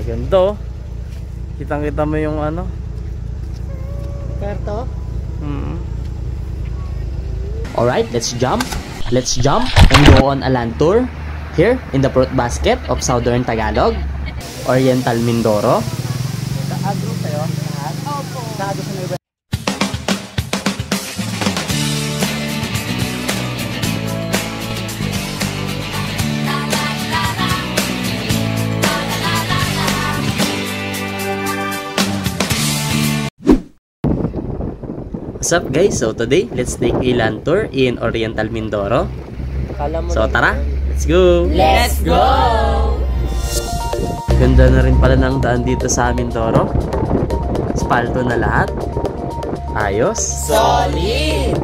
Ganda oh. Kitang-kita mo yung ano. Perto? Alright, let's jump. Let's jump and go on a land tour here in the fruit basket of Southern Tagalog, Oriental Mindoro. Agro kayo? Lahat? Opo. Sa Nueva. What's up guys? So today, let's take a land tour in Oriental Mindoro. So tara, let's go! Let's go! Ganda na rin pala ng daan dito sa Mindoro. Spalto na lahat. Ayos. Solid!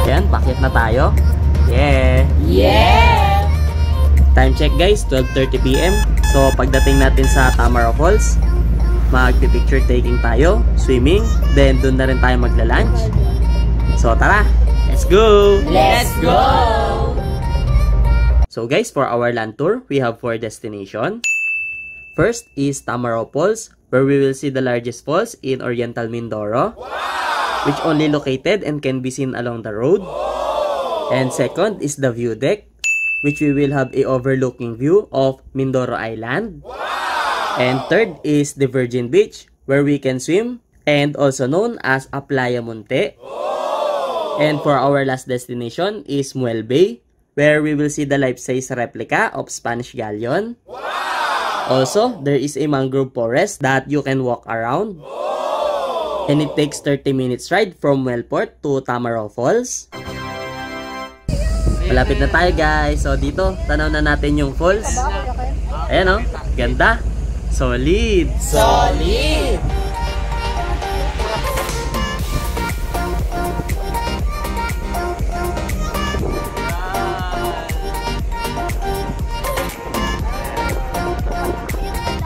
Ayan, pakyat na tayo. Yeah! Yeah! Time check guys, 12:30 PM. So pagdating natin sa Tamaraw Falls, mag-picture taking tayo, swimming, then doon na rin tayo magla-lunch. So tara, let's go! Let's go! So guys, for our land tour, we have 4 destinations. First is Tamaraw Falls, where we will see the largest falls in Oriental Mindoro, which only located and can be seen along the road. And second is the view deck, which we will have a overlooking view of Mindoro Island. And third is the Virgin Beach, where we can swim, and also known as a Playa Monte. And for our last destination is Muel Bay, where we will see the life-size replica of Spanish Galleon. Also, there is a mangrove forest that you can walk around. And it takes 30 minutes ride from Wellport to Tamaraw Falls. Malapit na tayo guys. So dito, tanaw na natin yung falls. Ayan o, ganda. Solid. Solid!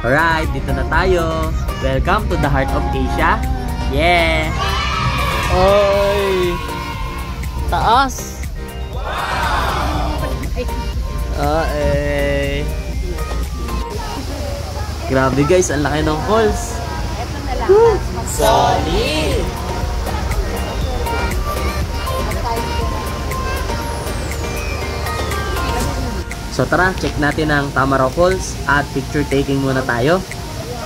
Alright, dito na tayo. Welcome to the heart of Asia. Yeah! Oy! Taas! Eh. Grabe guys, ang laki ng falls. Solid! So tara, check natin ang Tamaraw Falls at picture taking muna tayo.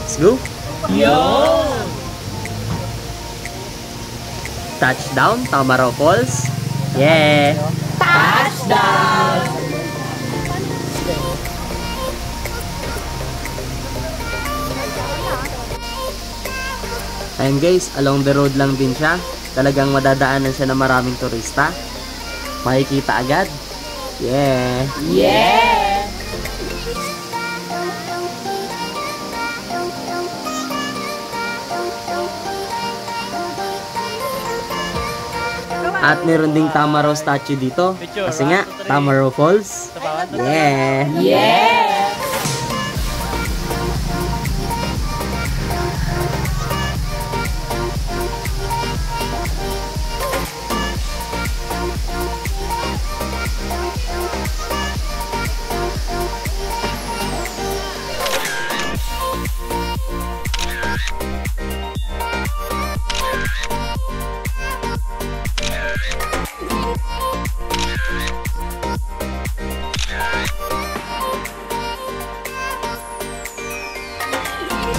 Let's go! Yo! Touchdown, Tamaraw Falls. Yeah! Touchdown! Ayan guys, along the road lang din siya. Talagang madadaanan siya ng maraming turista. Makikita agad. Yeah! Yeah! At meron ding Tamaraw statue dito. Kasi nga, Tamaraw Falls. Yeah! Yeah!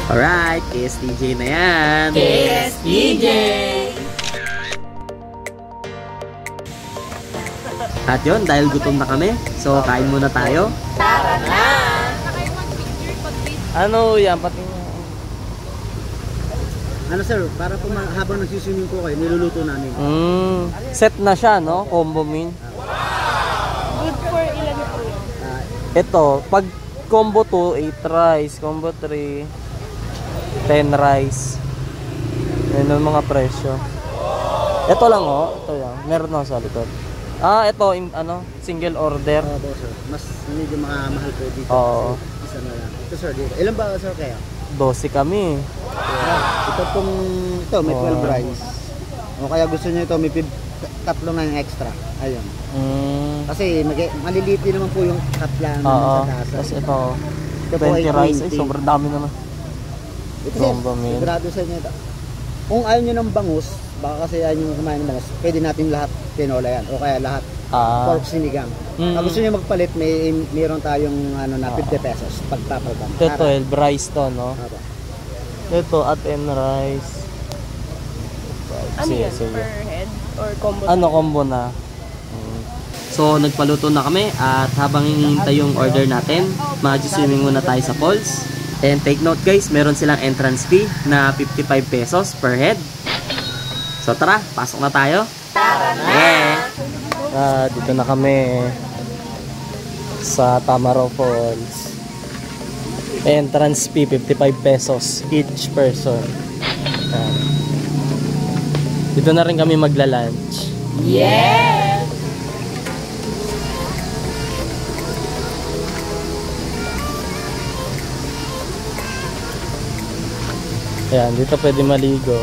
Alright, KSTJ na yan. KSTJ! At yun, dahil gutom na kami, so kain muna tayo. Tara na! Ano yan? Pati Ano sir, para po habang nagsiswimming po kayo, niluluto namin. set na siya, no? Combo meal. Good for ilan po? Ito, pag combo 2, 8 rice. Combo 3, 10 rice. Yan ang mga presyo. Ito lang oh, ito yan. Meron na sa likod. Ito ano, single order. Sir. Mas medyo mahal po dito. Oo. Isa na lang. Ito sir, dito. Ilan ba sir kayo? 12 kami. Ito pong, ito may 12 Oh. rice. O kaya gusto nyo ito, may tatlo na yung extra. Ayun. Kasi maliliit din naman po yung katla Oo. sa tasa. Tapos ito, Ito po ay 20 rice. Ay, 20. sobrang dami naman. Ito sir, Combo meal. sigurado sa inyo ito. Kung ayaw nyo ng bangus, baka kasi ayaw nyo kumain ng bangus, pwede natin lahat tinola yan. O kaya lahat pork sinigang. Kung gusto nyo magpalit, mayroon tayong ano na 50 pesos pagpapalban. Ito 12 rice to, no? Opo. Ito, at and rice. Ano Sige, yan? sige. Per head? Or combo? Ano, combo na. So, nagpaluto na kami at habang hinihintay yung order natin, mag-swimming muna tayo sa falls. And take note guys, meron silang entrance fee na 55 pesos per head. So tara, pasok na tayo. Tara na! Yeah! Dito na kami sa Tamaraw Falls. Entrance fee 55 pesos each person. Dito na rin kami magla-lunch. Yeah! Ayan, dito pwede maligo.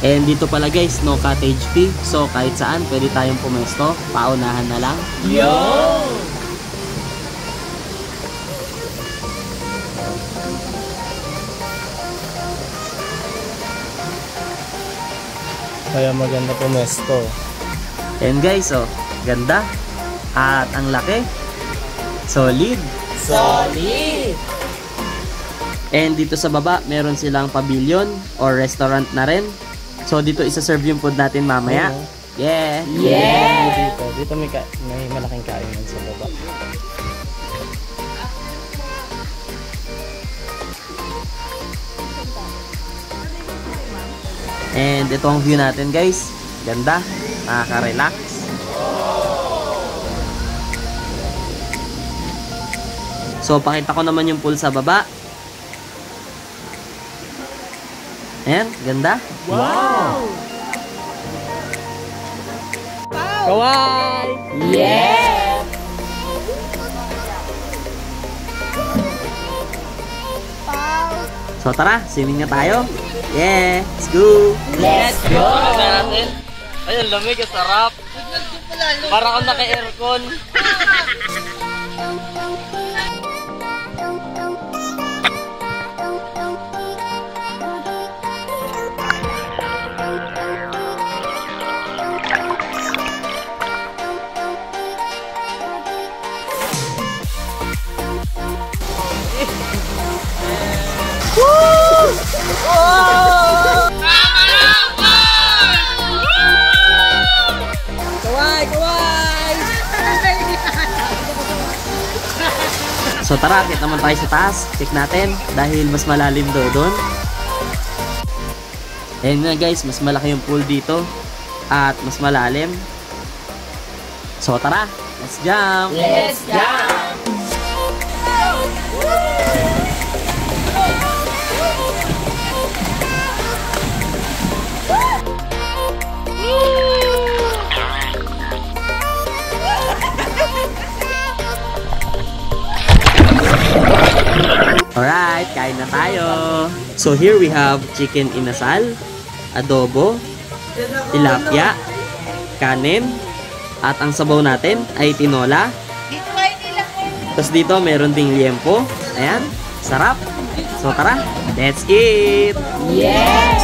And dito pala guys, no cottage fee. So kahit saan, pwede tayong pumesto. Paunahan na lang. Kaya maganda pumesto. And guys, oh, ganda. At ang laki. Solid. Solid! And dito sa baba, meron silang pavilion or restaurant na rin. So dito isa-serve yung food natin mamaya. Yeah! Dito may malaking kainan sa baba. And ito ang view natin guys. Ganda. Nakaka-relax. So pakita ko naman yung pool sa baba. Ayan, ganda. Kawai! Yeah! So tara, swimming na tayo. Yeah, let's go. Let's go! natin. Ay, ang lamig, ang sarap. Para kang naka-aircon. So tara, akit naman tayo sa taas. Check natin dahil mas malalim daw doon. Ayan nga guys, mas malaki yung pool dito at mas malalim. So tara, let's jump! Let's jump! Alright, kain na tayo. So here we have chicken inasal, adobo, tilapia, kanin, at ang sabaw natin ay tinola. Tapos dito meron ding liempo. Ayan, sarap. So tara, let's eat! Yes!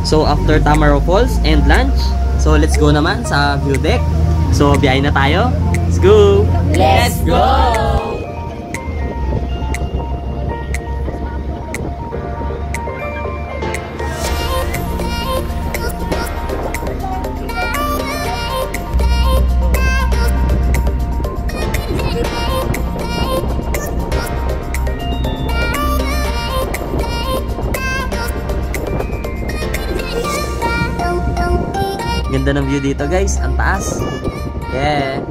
So after Tamaraw Falls and lunch, so let's go naman sa view deck. So biyahe na tayo. Let's go! Let's go! ganda ng view dito guys. Ang taas. Yeah.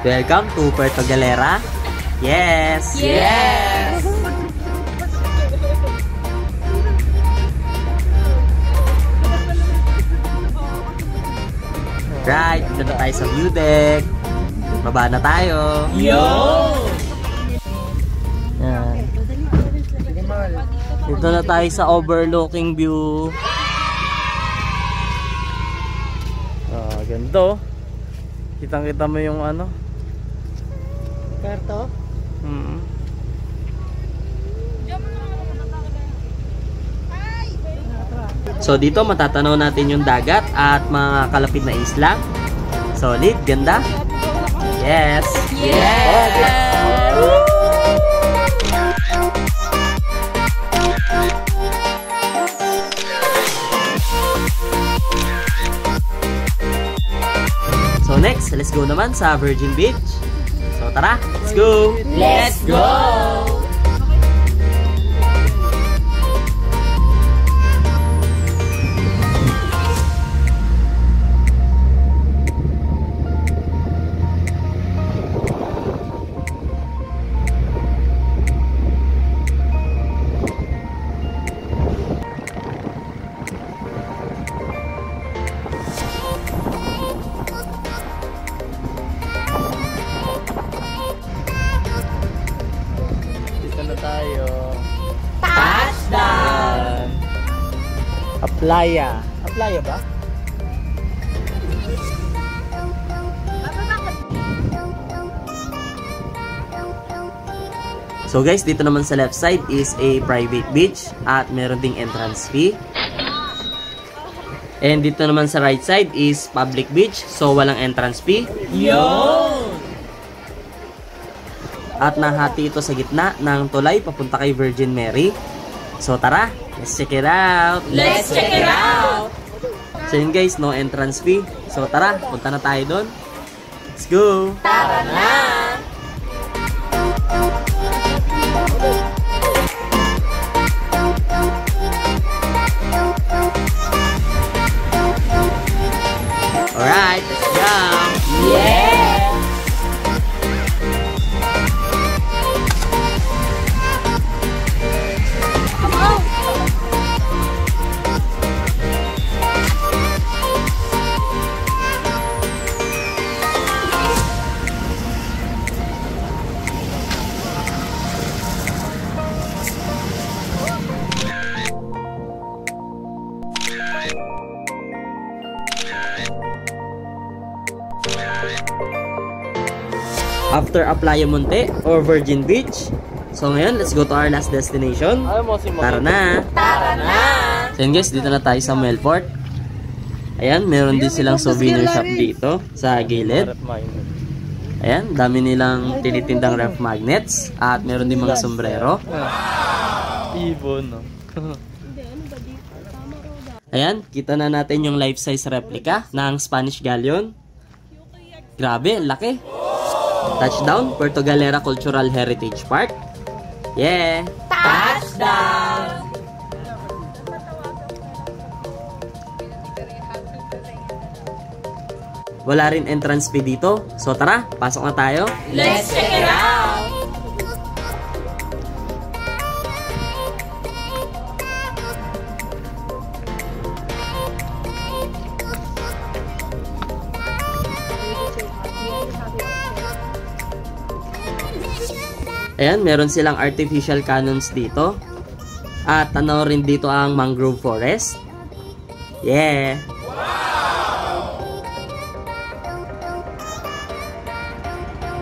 Welcome to Puerto Galera. Yes. Yes! Right, dito na tayo sa view deck. Baba na tayo. Yo! Yan. Dito na tayo sa overlooking view. Ganda. Kitang-kita mo yung ano. Perto? So dito matatanaw natin yung dagat at mga kalapit na isla. Solid, ganda. Yes. So next, let's go naman sa Virgin Beach. So tara, let's go! Let's go! Dito na tayo. Touchdown! Aplaya. Aplaya ba? So guys, dito naman sa left side is a private beach at meron ding entrance fee. And dito naman sa right side is public beach, so walang entrance fee. Yo! At nahati ito sa gitna ng tulay papunta kay Virgin Mary. So tara, let's check it out. Let's check it out! So yun guys, no entrance fee. So tara, punta na tayo doon. Let's go! Tara na! Alright, let's jump! Yeah! After Aplaya Monte or Virgin Beach. So ngayon, let's go to our last destination. Ayaw mo si Tara na! Tara na! So yun guys, dito na tayo sa Melport. Ayan, meron din silang souvenir shop dito sa gilid. Ayan, dami nilang tinitindang ref magnets at meron din mga sombrero. Ibon, no? Ayan, kita na natin yung life-size replica ng Spanish Galleon. Grabe, laki. Touchdown, Puerto Galera Cultural Heritage Park. Yeah! Touchdown! Wala rin entrance fee dito. So tara, pasok na tayo. Let's check it out! Ayan, meron silang artificial cannons dito. At tanaw rin dito ang mangrove forest. Yeah!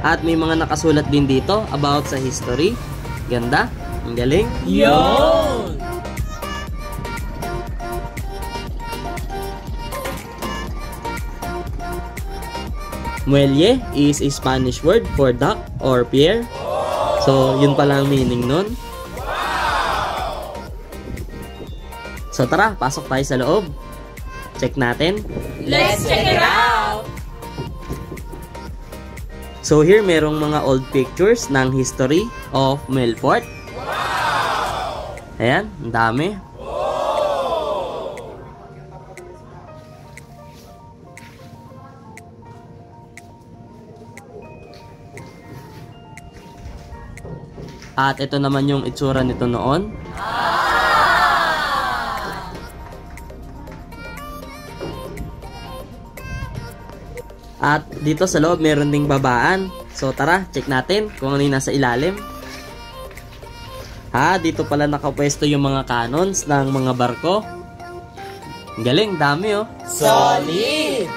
At may mga nakasulat din dito about sa history. Ganda. Ang galing. Yun! Muelle is a Spanish word for dock or pier. So, yun pala ang meaning nun. So, tara, pasok tayo sa loob. Check natin. Let's check it out! So here merong mga old pictures ng history of Melfort. Ayan, ang dami. At ito naman yung itsura nito noon. At dito sa loob meron ding babaan. So tara, check natin kung ano yung nasa ilalim. Dito pala nakapwesto yung mga cannons ng mga barko. Galing, dami oh. Solid!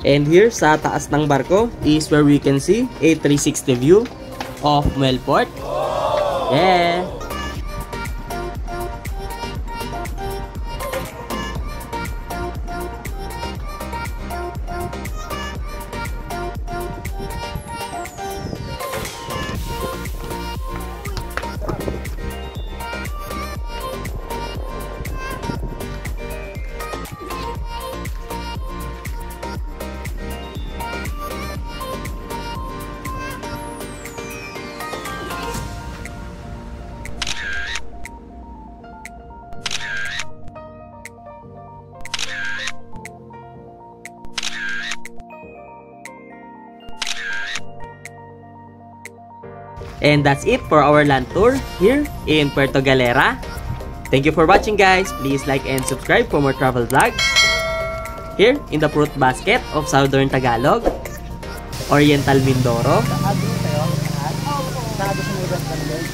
And here sa taas ng barko is where we can see a 360 view of Melfort. Yeah! And that's it for our land tour here in Puerto Galera. Thank you for watching, guys. Please like and subscribe for more travel vlogs. Here in the fruit basket of Southern Tagalog, Oriental Mindoro. Sa agro kayo? Sa agro sa Negros Candel?